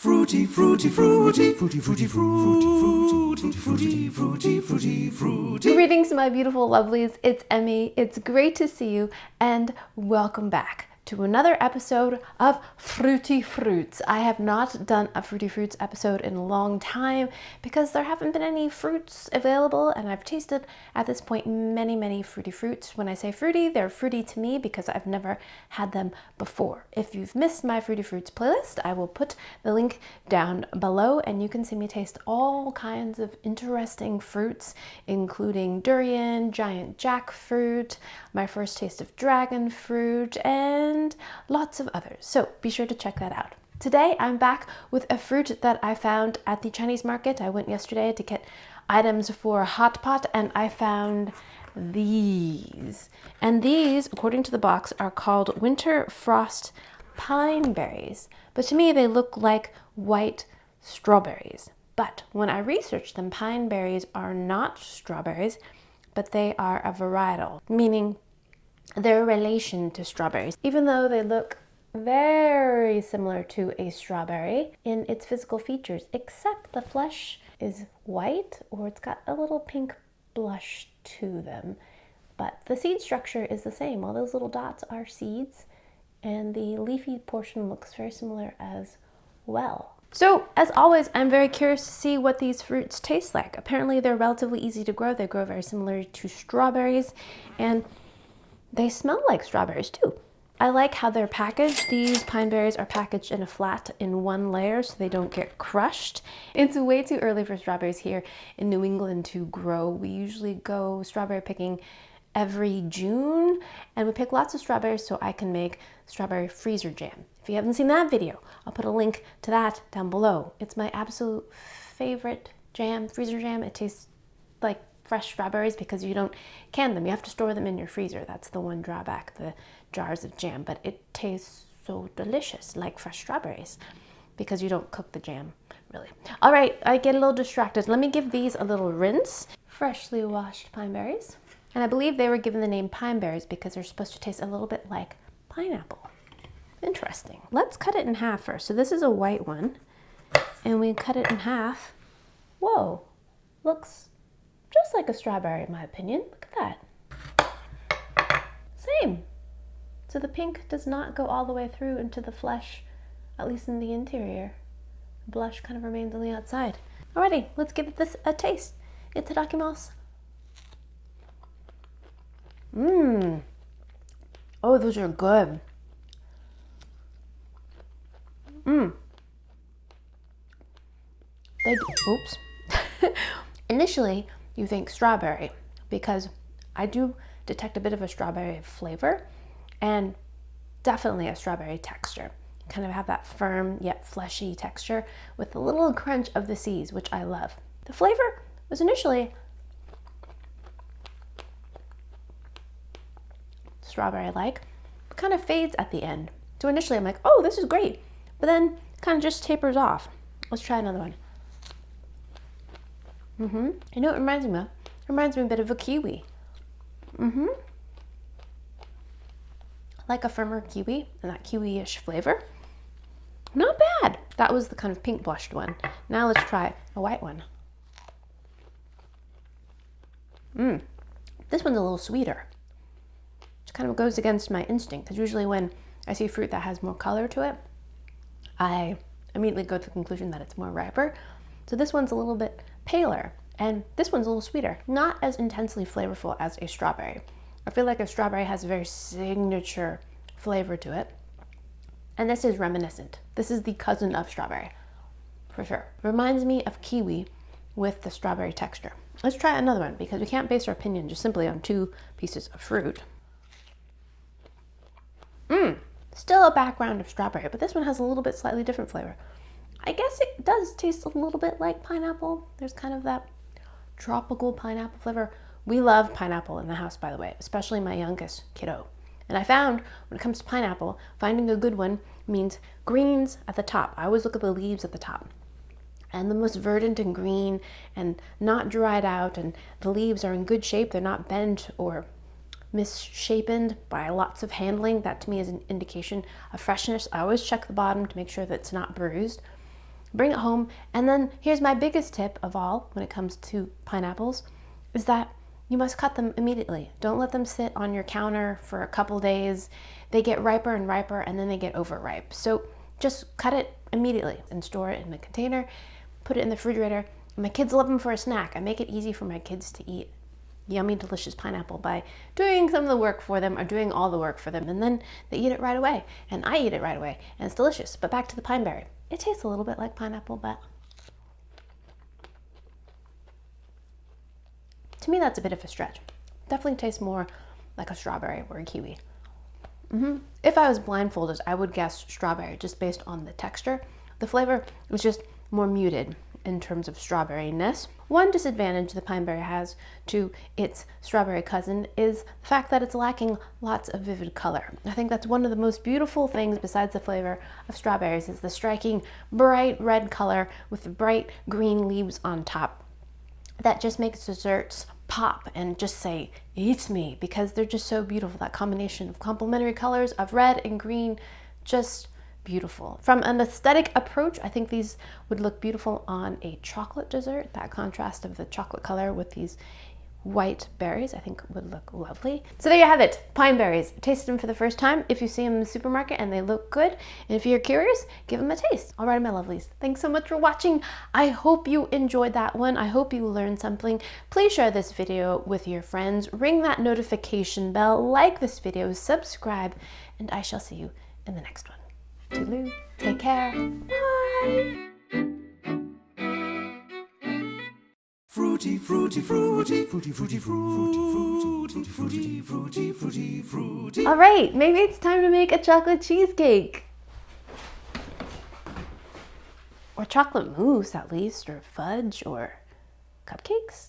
Fruity, fruity, fruity, fruity, fruity, fruity, fruity, fruity, fruity, fruity, fruity. Greetings, my beautiful lovelies. It's Emmy. It's great to see you, and welcome back to another episode of Fruity Fruits. I have not done a Fruity Fruits episode in a long time because there haven't been any fruits available, and I've tasted at this point many fruity fruits. When I say fruity, they're fruity to me because I've never had them before. If you've missed my Fruity Fruits playlist, I will put the link down below, and you can see me taste all kinds of interesting fruits, including durian, giant jackfruit, my first taste of dragon fruit, and lots of others. So be sure to check that out. Today I'm back with a fruit that I found at the Chinese market. I went yesterday to get items for a hot pot, and I found these. And these, according to the box, are called winter frost pineberries. But to me, they look like white strawberries. But when I researched them, pineberries are not strawberries, but they are a varietal, meaning their relation to strawberries. Even though they look very similar to a strawberry in its physical features, except the flesh is white or it's got a little pink blush to them. But the seed structure is the same. All those little dots are seeds, and the leafy portion looks very similar as well. So, as always, I'm very curious to see what these fruits taste like. Apparently, they're relatively easy to grow. They grow very similar to strawberries, and they smell like strawberries too. I like how they're packaged. These pineberries are packaged in a flat in one layer so they don't get crushed. It's way too early for strawberries here in New England to grow. We usually go strawberry picking every June, and we pick lots of strawberries so I can make strawberry freezer jam. If you haven't seen that video, I'll put a link to that down below. It's my absolute favorite jam, freezer jam. It tastes like fresh strawberries because you don't can them. You have to store them in your freezer. That's the one drawback, the jars of jam, but it tastes so delicious like fresh strawberries because you don't cook the jam, really. All right, I get a little distracted. Let me give these a little rinse. Freshly washed pineberries. And I believe they were given the name pineberries because they're supposed to taste a little bit like pineapple. Interesting. Let's cut it in half first. So this is a white one, and we cut it in half. Whoa, looks just like a strawberry in my opinion. Look at that. Same. So the pink does not go all the way through into the flesh, at least in the interior. The blush kind of remains on the outside. Alrighty, let's give this a taste. Itadakimasu. Oh, those are good. Oops. Initially, you think strawberry because I do detect a bit of a strawberry flavor and definitely a strawberry texture. You kind of have that firm yet fleshy texture with a little crunch of the seeds, which I love. The flavor was initially strawberry-like, but kind of fades at the end. So initially I'm like, oh, this is great, but then kind of just tapers off. Let's try another one. You know what it reminds me of? It reminds me a bit of a kiwi. Like a firmer kiwi and that kiwi-ish flavor. Not bad. That was the kind of pink blushed one. Now let's try a white one. This one's a little sweeter, which kind of goes against my instinct because usually when I see fruit that has more color to it, I immediately go to the conclusion that it's more riper. So this one's a little bit paler, and this one's a little sweeter. Not as intensely flavorful as a strawberry. I feel like a strawberry has a very signature flavor to it, and this is reminiscent. This is the cousin of strawberry, for sure. Reminds me of kiwi with the strawberry texture. Let's try another one because we can't base our opinion just simply on two pieces of fruit. Still a background of strawberry, but this one has a little bit slightly different flavor. I guess it does taste a little bit like pineapple. There's kind of that tropical pineapple flavor. We love pineapple in the house, by the way, especially my youngest kiddo. And I found when it comes to pineapple, finding a good one means greens at the top. I always look at the leaves at the top. And the most verdant and green and not dried out, and the leaves are in good shape. They're not bent or misshapen by lots of handling. That to me is an indication of freshness. I always check the bottom to make sure that it's not bruised. bring it home. And then here's my biggest tip of all when it comes to pineapples, is that you must cut them immediately. Don't let them sit on your counter for a couple days. They get riper and riper, and then they get overripe. So just cut it immediately and store it in a container, put it in the refrigerator. My kids love them for a snack. I make it easy for my kids to eat yummy, delicious pineapple by doing some of the work for them or doing all the work for them. And then they eat it right away. And I eat it right away. And it's delicious. But back to the pineberry. It tastes a little bit like pineapple, but to me, that's a bit of a stretch. Definitely tastes more like a strawberry or a kiwi. If I was blindfolded, I would guess strawberry just based on the texture. The flavor was just more muted in terms of strawberryness. One disadvantage the pineberry has to its strawberry cousin is the fact that it's lacking lots of vivid color. I think that's one of the most beautiful things besides the flavor of strawberries is the striking bright red color with the bright green leaves on top. That just makes desserts pop and just say, eat me, because they're just so beautiful. That combination of complementary colors of red and green, just beautiful. From an aesthetic approach, I think these would look beautiful on a chocolate dessert. That contrast of the chocolate color with these white berries, I think would look lovely. So there you have it, pineberries. Taste them for the first time if you see them in the supermarket and they look good. And if you're curious, give them a taste. All right, my lovelies. Thanks so much for watching. I hope you enjoyed that one. I hope you learned something. Please share this video with your friends. Ring that notification bell, like this video, subscribe, and I shall see you in the next one. Toodaloo. Take care. Bye. Fruity, fruity, fruity, fruity, fruity, fruity, fruity, fruity, fruity, fruity. All right, maybe it's time to make a chocolate cheesecake. Or chocolate mousse at least, or fudge, or cupcakes.